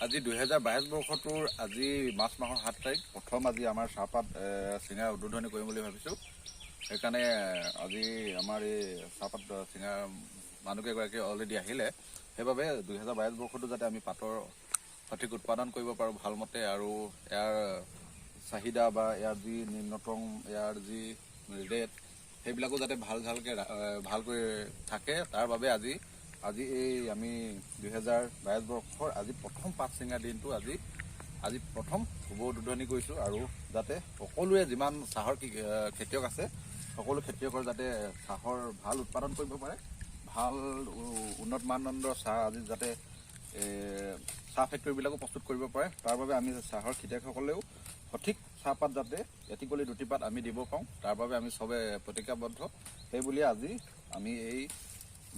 আজি 2022 বৰ্ষটোৰ আজি মাৰ্চ মাহৰ 7 তাৰিখ প্ৰথম আজি আমাৰ চাহপাত চিঙা উদ্বোধনী কৰিম বুলি ভাবিছোঁ। সেইকাৰণে আজি আমাৰ এই চাহপাত চিঙা মানুহকেইগৰাকী অলৰেডি আহিলে। সেইবাবে 2022 বৰ্ষটো যাতে আমি পাতৰ সঠিক উৎপাদন কৰিব পাৰোঁ ভালমতে আৰু ইয়াৰ চাহিদা বা ইয়াৰ যি নিম্নতম ইয়াৰ যি ৰেট সেইবিলাকো যাতে ভালকৈ থাকে তাৰ বাবে আজি এই আমি 2022 বৰ্ষৰ আজি প্ৰথম পাত চিঙা দিনটো আজি প্ৰথম শুভ উদ্বোধনী কৰিছোঁ আৰু যাতে সকলোৱে যিমান চাহৰ খেতিয়ক আছে সকলো খেতিয়কৰ যাতে চাহৰ ভাল উৎপাদন কৰিব পাৰে, ভাল উন্নত মানদণ্ডৰ চাহ আজি যাতে চাহ ফেক্টৰীবিলাকো প্ৰস্তুত কৰিব পাৰে, তাৰ বাবে আমি চাহৰ খেতিয়কসকলেও সঠিক চাহপাত যাতে এটিকলি দুটিপাত আমি দিব পাৰোঁ তাৰ বাবে আমি চবে প্ৰতিজ্ঞাবদ্ধ। সেইবুলিয়ে আজি আমি এই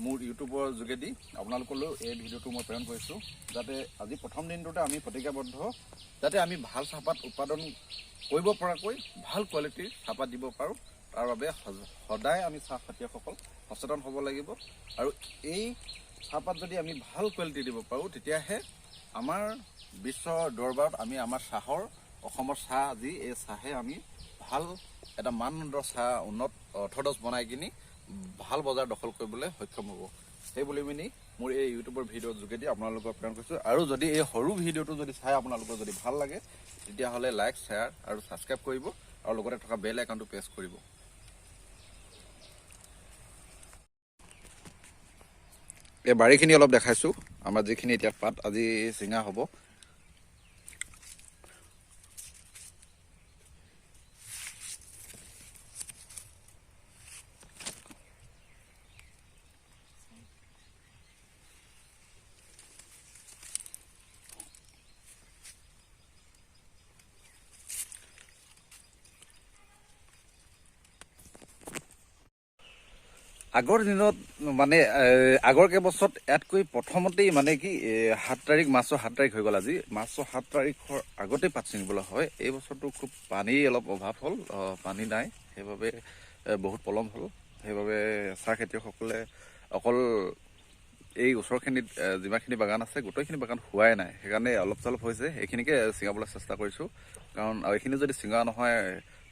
মোৰ ইউটিউবৰ যোগেদি আপোনালোকলৈও এই ভিডিঅ'টো মই প্ৰেৰণ কৰিছোঁ যাতে আজি প্ৰথম দিনটোতে আমি প্ৰতিজ্ঞাবদ্ধ যাতে আমি ভাল চাহপাত উৎপাদন কৰিব পৰাকৈ ভাল কোৱালিটিৰ চাহপাত দিব পাৰোঁ। তাৰ বাবে সদায় আমি চাহ খেতিয়কসকল সচেতন হ'ব লাগিব আৰু এই চাহপাত যদি আমি ভাল কোৱালিটি দিব পাৰোঁ তেতিয়াহে আমাৰ বিশ্ব দৰবাৰত আমি আমাৰ চাহৰ অসমৰ চাহ আজি এই চাহে আমি ভাল এটা মানদণ্ডৰ চাহ উন্নত অৰ্থডক্স বনাই কিনি ভাল বজাৰ দখল কৰিবলৈ সক্ষম হ'ব। সেইবুলি পিনি মোৰ এই ইউটিউবৰ ভিডিঅ'ৰ যোগেদি আপোনালোকক প্ৰেৰণ কৰিছোঁ আৰু যদি এই সৰু ভিডিঅ'টো যদি চাই আপোনালোকৰ যদি ভাল লাগে তেতিয়াহ'লে লাইক, শ্বেয়াৰ আৰু ছাবস্ক্ৰাইব কৰিব আৰু লগতে থকা বেল আইকনটো প্ৰেছ কৰিব। এই বাৰীখিনি অলপ দেখাইছোঁ, আমাৰ যিখিনি এতিয়া পাত আজি চিঙা হ'ব। আগৰ দিনত মানে আগৰ কেইবছৰত ইয়াতকৈ প্ৰথমতেই মানে কি 7 তাৰিখ মাৰ্চৰ 7 তাৰিখ হৈ গ'ল। আজি মাৰ্চৰ 7 তাৰিখৰ আগতেই পাত ছিঙিবলৈ হয়। এই বছৰটো খুব পানীৰ অলপ অভাৱ হ'ল, পানী নাই, সেইবাবে বহুত পলম হ'ল। সেইবাবে চাহ খেতিয়কসকলে অকল এই ওচৰখিনিত যিমানখিনি বাগান আছে গোটেইখিনি বাগান হোৱাই নাই, সেইকাৰণে অলপ চলপ হৈছে। এইখিনিকে ছিঙাবলৈ চেষ্টা কৰিছোঁ কাৰণ এইখিনি যদি ছিঙা নহয়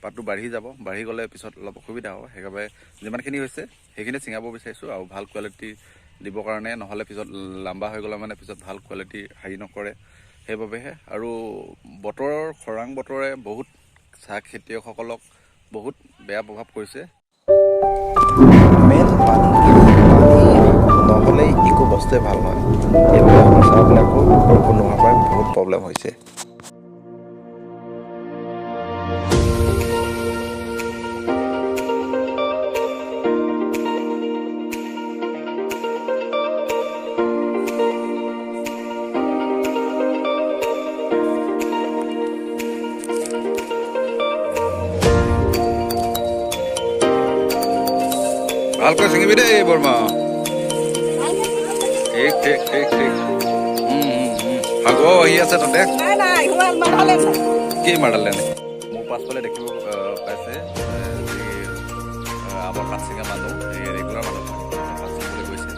পাতটো বাঢ়ি যাব, বাঢ়ি গ'লে পিছত অলপ অসুবিধা হ'ব। সেইবাবে যিমানখিনি হৈছে সেইখিনি ছিঙাব বিচাৰিছোঁ আৰু ভাল কোৱালিটি দিবৰ কাৰণে, নহ'লে পিছত লাম্বা হৈ গ'লে মানে পিছত ভাল কোৱালিটি হেৰি নকৰে, সেইবাবেহে। আৰু বতৰৰ খৰাং বতৰে বহুত চাহ খেতিয়কসকলক বহুত বেয়া প্ৰভাৱ পৰিছে। মেইন পানী নহ'লেই একো বস্তুৱে ভাল নহয়। সেইবাবে আমাৰ চাহবিলাকো বৰষুণ নোহোৱাৰ পৰা বহুত প্ৰব্লেম হৈছে। ভালকৈ ছিঙিবি দেই বৰমা। ঠিক ঠিক ঠিক ঠিক। ভাগৰ আহি আছে তাতে কি মাৰিলে নে মোৰ পাছফালে দেখিব পাইছে আমাৰ পাত ছিঙা মানুহ, ৰেগুলাৰ মানুহ পাত ছিঙিবলৈ গৈছে।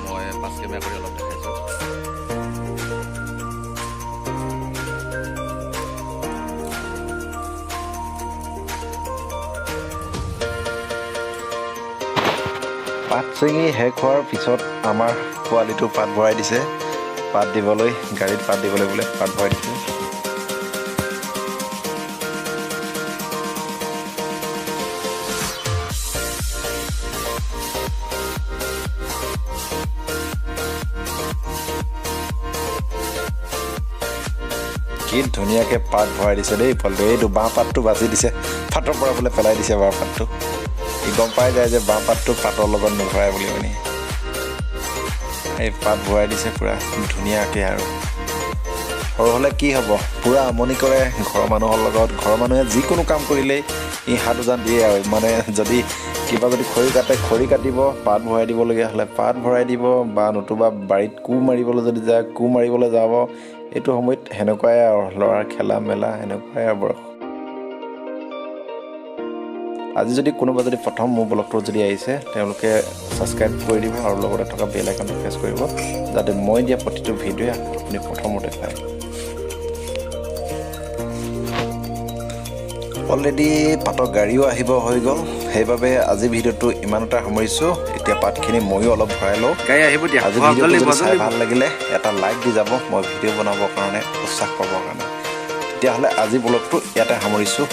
মই পাছ কেমেৰা কৰি অলপ দেখাইছোঁ। পাত ছিঙি শেষ হোৱাৰ পিছত আমাৰ পোৱালিটো পাত ভৰাই দিছে, পাত দিবলৈ গাড়ীত পাত দিবলৈ বোলে পাত ভৰাই দিছে। কি ধুনীয়াকৈ পাত ভৰাই দিছে দেই পোৱালিটো। এইটো বাঁহ পাতটো বাচি দিছে, পাতৰ পৰা বোলে পেলাই দিছে বাঁহ পাতটো। ই গম পাই যায় যে বাঁহ পাতটো পাতৰ লগত নভৰাই বুলি মানে। এই পাত ভৰাই দিছে পূৰা ধুনীয়াকৈ। আৰু সৰু হ'লে কি হ'ব, পূৰা আমনি কৰে ঘৰৰ মানুহৰ লগত। ঘৰৰ মানুহে যিকোনো কাম কৰিলেই ই হাত উজান দিয়ে আৰু মানে যদি কিবা যদি খৰি কাটে খৰি কাটিব, পাত ভৰাই দিবলগীয়া হ'লে পাত ভৰাই দিব, বা নতুবা বাৰীত কোৰ মাৰিবলৈ যদি যায় কোৰ মাৰিবলৈ যাব। এইটো সময়ত সেনেকুৱাই আৰু ল'ৰাৰ খেলা মেলা সেনেকুৱাই আৰু বয়স। আজি যদি কোনোবা যদি প্ৰথম মোৰ ব্লগটো যদি আহিছে তেওঁলোকে ছাবস্ক্ৰাইব কৰি দিব আৰু লগতে থকা বেল আইকনটো প্ৰেছ কৰিব যাতে মই দিয়া প্ৰতিটো ভিডিঅ'ই আপুনি প্ৰথমতে পায়। অলৰেডি পাতৰ গাড়ীও আহিব হৈ গ'ল, সেইবাবে আজি ভিডিঅ'টো ইমানতে সামৰিছোঁ। এতিয়া পাতখিনি ময়ো অলপ ভৰাই লওঁ। গাড়ী আহিব দিয়া। আজি ভিডিঅ'টো যদি চাই ভাল লাগিলে এটা লাইক দি যাব, মই ভিডিঅ' বনাবৰ কাৰণে উৎসাহ পাবৰ কাৰণে। তেতিয়াহ'লে আজি ব্লগটো ইয়াতে সামৰিছোঁ।